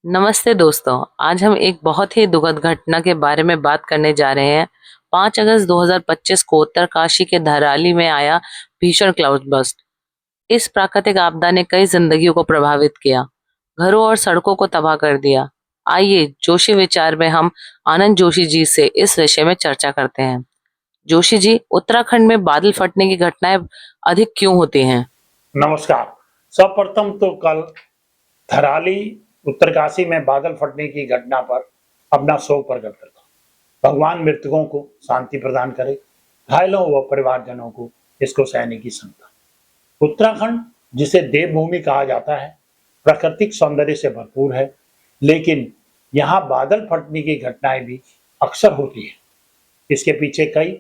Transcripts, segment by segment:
नमस्ते दोस्तों। आज हम एक बहुत ही दुखद घटना के बारे में बात करने जा रहे हैं। 5 अगस्त 2025 को उत्तरकाशी के धराली में आया भीषण क्लाउड बर्स्ट। इस प्राकृतिक आपदा ने कई जिंदगियों को प्रभावित किया, घरों और सड़कों को तबाह कर दिया। आइए जोशी विचार में हम आनंद जोशी जी से इस विषय में चर्चा करते हैं। जोशी जी, उत्तराखंड में बादल फटने की घटनाएं अधिक क्यों होती हैं? नमस्कार। सर्वप्रथम तो कल थराली उत्तरकाशी में बादल फटने की घटना पर अपना शोक प्रकट करता हूं। भगवान मृतकों को शांति प्रदान करे, घायलों व परिवारजनों को इसको सहने की क्षमता। उत्तराखंड, जिसे देवभूमि कहा जाता है, प्राकृतिक सौंदर्य से भरपूर है, लेकिन यहाँ बादल फटने की घटनाएं भी अक्सर होती है। इसके पीछे कई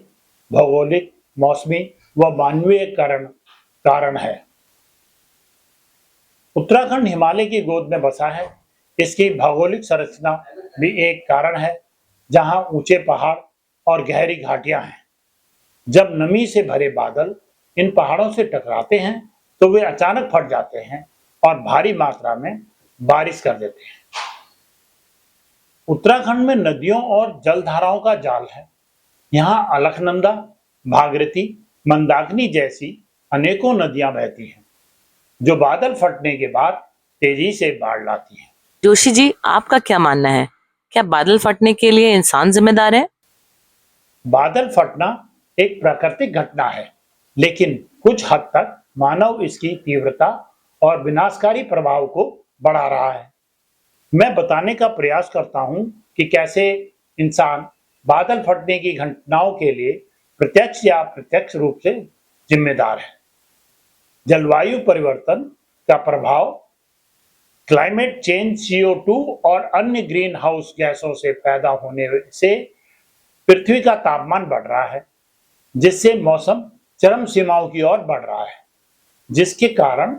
भौगोलिक, मौसमी व मानवीय कारण है। उत्तराखंड हिमालय की गोद में बसा है। इसकी भौगोलिक संरचना भी एक कारण है, जहां ऊंचे पहाड़ और गहरी घाटियां हैं। जब नमी से भरे बादल इन पहाड़ों से टकराते हैं तो वे अचानक फट जाते हैं और भारी मात्रा में बारिश कर देते हैं। उत्तराखंड में नदियों और जलधाराओं का जाल है। यहाँ अलकनंदा, भागीरथी, मंदाकिनी जैसी अनेकों नदियां बहती हैं, जो बादल फटने के बाद तेजी से बाढ़ लाती है। जोशी जी, आपका क्या मानना है? क्या बादल फटने के लिए इंसान जिम्मेदार है? बादल फटना एक प्राकृतिक घटना है, लेकिन कुछ हद तक मानव इसकी तीव्रता और विनाशकारी प्रभाव को बढ़ा रहा है। मैं बताने का प्रयास करता हूं कि कैसे इंसान बादल फटने की घटनाओं के लिए प्रत्यक्ष या अप्रत्यक्ष रूप से जिम्मेदार है। जलवायु परिवर्तन का प्रभाव, क्लाइमेट चेंज, CO2 और अन्य ग्रीन हाउस गैसों से पैदा होने से पृथ्वी का तापमान बढ़ रहा है, जिससे मौसम चरम सीमाओं की ओर बढ़ रहा है, जिसके कारण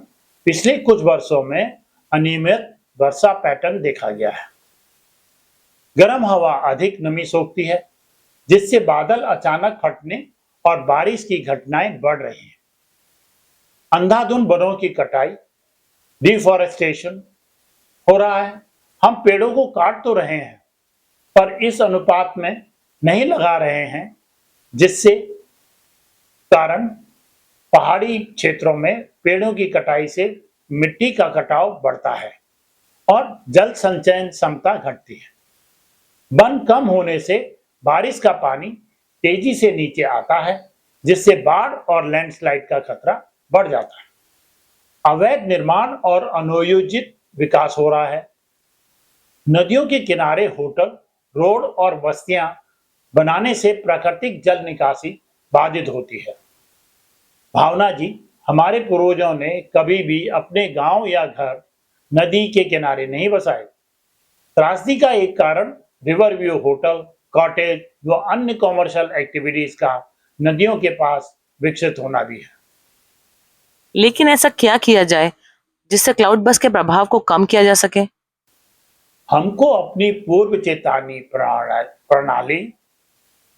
पिछले कुछ वर्षों में अनियमित वर्षा पैटर्न देखा गया है। गर्म हवा अधिक नमी सोखती है, जिससे बादल अचानक फटने और बारिश की घटनाएं बढ़ रही हैं। अंधाधुंध वनों की कटाई, डिफॉरेस्टेशन हो रहा है। हम पेड़ों को काट तो रहे हैं, पर इस अनुपात में नहीं लगा रहे हैं, जिससे कारण पहाड़ी क्षेत्रों में पेड़ों की कटाई से मिट्टी का कटाव बढ़ता है और जल संचयन क्षमता घटती है। वन कम होने से बारिश का पानी तेजी से नीचे आता है, जिससे बाढ़ और लैंडस्लाइड का खतरा बढ़ जाता है। अवैध निर्माण और अनयोजित विकास हो रहा है। नदियों के किनारे होटल, रोड और बस्तियां बनाने से प्राकृतिक जल निकासी बाधित होती है। भावना जी, हमारे पूर्वजों ने कभी भी अपने गांव या घर नदी के किनारे नहीं बसाए। त्रासदी का एक कारण रिवर व्यू होटल, कॉटेज व अन्य कॉमर्शियल एक्टिविटीज का नदियों के पास विकसित होना भी है। लेकिन ऐसा क्या किया जाए जिससे क्लाउड बर्स्ट के प्रभाव को कम किया जा सके? हमको अपनी पूर्व चेतावनी प्रणाली,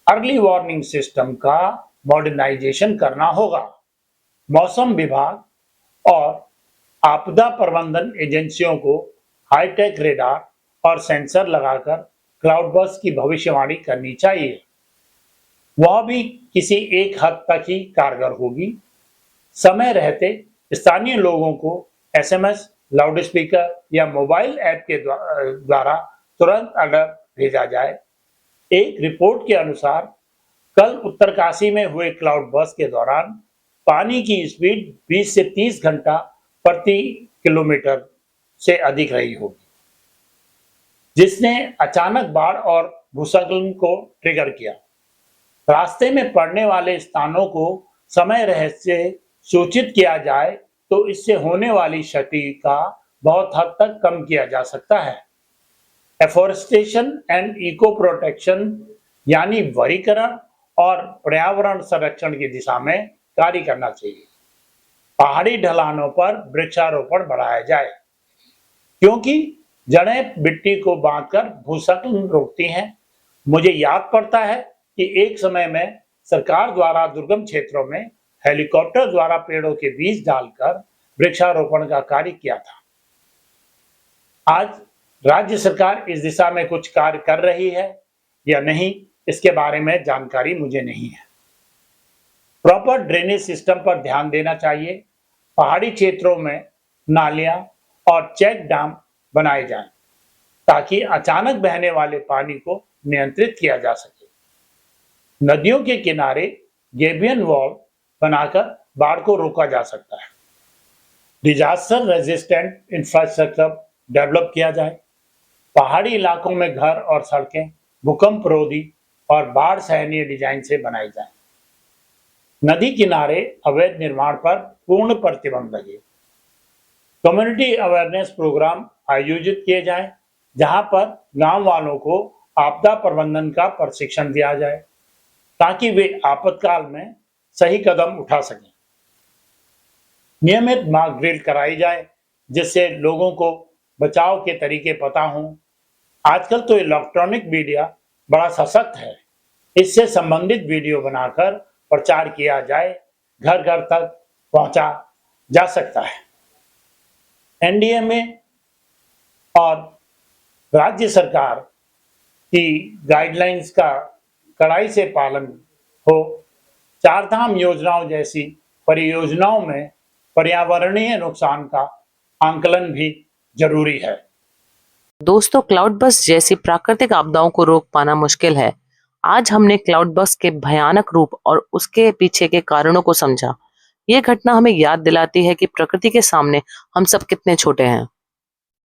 अर्ली वार्निंग सिस्टम का मॉडर्नाइजेशन करना होगा। मौसम विभाग और आपदा प्रबंधन एजेंसियों को हाईटेक रेडार और सेंसर लगाकर क्लाउड बर्स्ट की भविष्यवाणी करनी चाहिए। वह भी किसी एक हद तक ही कारगर होगी। समय रहते स्थानीय लोगों को SMS, लाउडस्पीकर या मोबाइल ऐप के द्वारा तुरंत अलर्ट भेजा जाए। एक रिपोर्ट के अनुसार कल उत्तरकाशी में हुए क्लाउड बर्स्ट के दौरान पानी की स्पीड 20 से 30 घंटा प्रति किलोमीटर से अधिक रही होगी, जिसने अचानक बाढ़ और भूस्खलन को ट्रिगर किया। रास्ते में पड़ने वाले स्थानों को समय रहते से सूचित किया जाए तो इससे होने वाली क्षति का बहुत हद तक कम किया जा सकता है। एफोरेस्टेशन एंड इको प्रोटेक्शन, यानी वनीकरण और पर्यावरण संरक्षण की दिशा में कार्य करना चाहिए। पहाड़ी ढलानों पर वृक्षारोपण बढ़ाया जाए, क्योंकि जड़ें मिट्टी को बांधकर भूस्खलन रोकती हैं। मुझे याद पड़ता है कि एक समय में सरकार द्वारा दुर्गम क्षेत्रों में हेलीकॉप्टर द्वारा पेड़ों के बीज डालकर वृक्षारोपण का कार्य किया था। आज राज्य सरकार इस दिशा में कुछ कार्य कर रही है या नहीं, इसके बारे में जानकारी मुझे नहीं है। प्रॉपर ड्रेनेज सिस्टम पर ध्यान देना चाहिए। पहाड़ी क्षेत्रों में नालियां और चेक डैम बनाए जाएं, ताकि अचानक बहने वाले पानी को नियंत्रित किया जा सके। नदियों के किनारे गैबियन वॉल बनाकर बाढ़ को रोका जा सकता है। डिजास्टर रेजिस्टेंट इंफ्रास्ट्रक्चर डेवलप किया जाए। पहाड़ी इलाकों में घर और सड़कें भूकंप रोधी और बाढ़ सहनीय डिजाइन से बनाई जाएं। नदी किनारे अवैध निर्माण पर पूर्ण प्रतिबंध लगे। कम्युनिटी अवेयरनेस प्रोग्राम आयोजित किए जाएं, जहां पर गांव वालों को आपदा प्रबंधन का प्रशिक्षण दिया जाए, ताकि वे आपातकाल में सही कदम उठा सकें। नियमित मॉक ड्रिल कराई जाए, जिससे लोगों को बचाव के तरीके पता हों। आजकल तो इलेक्ट्रॉनिक मीडिया बड़ा सशक्त है, इससे संबंधित वीडियो बनाकर प्रचार किया जाए, घर घर तक पहुंचा जा सकता है। एनडीएमए और राज्य सरकार की गाइडलाइंस का कड़ाई से पालन हो। चारधाम योजनाओं जैसी परियोजनाओं में पर्यावरणीय नुकसान का आंकलन भी जरूरी है। दोस्तों, क्लाउड बर्स्ट जैसी प्राकृतिक आपदाओं को रोक पाना मुश्किल है। आज हमने क्लाउड बर्स्ट के भयानक रूप और उसके पीछे के कारणों को समझा। ये घटना हमें याद दिलाती है कि प्रकृति के सामने हम सब कितने छोटे हैं।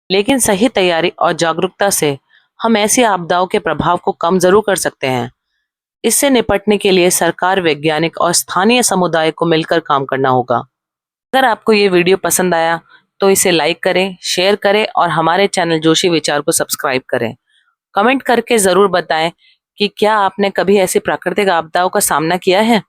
लेकिन सही तैयारी और जागरूकता से हम ऐसी आपदाओं के प्रभाव को कम जरूर कर सकते हैं। इससे निपटने के लिए सरकार, वैज्ञानिक और स्थानीय समुदाय को मिलकर काम करना होगा। अगर आपको ये वीडियो पसंद आया तो इसे लाइक करें, शेयर करें और हमारे चैनल जोशी विचार को सब्सक्राइब करें। कमेंट करके जरूर बताएं कि क्या आपने कभी ऐसी प्राकृतिक आपदाओं का सामना किया है।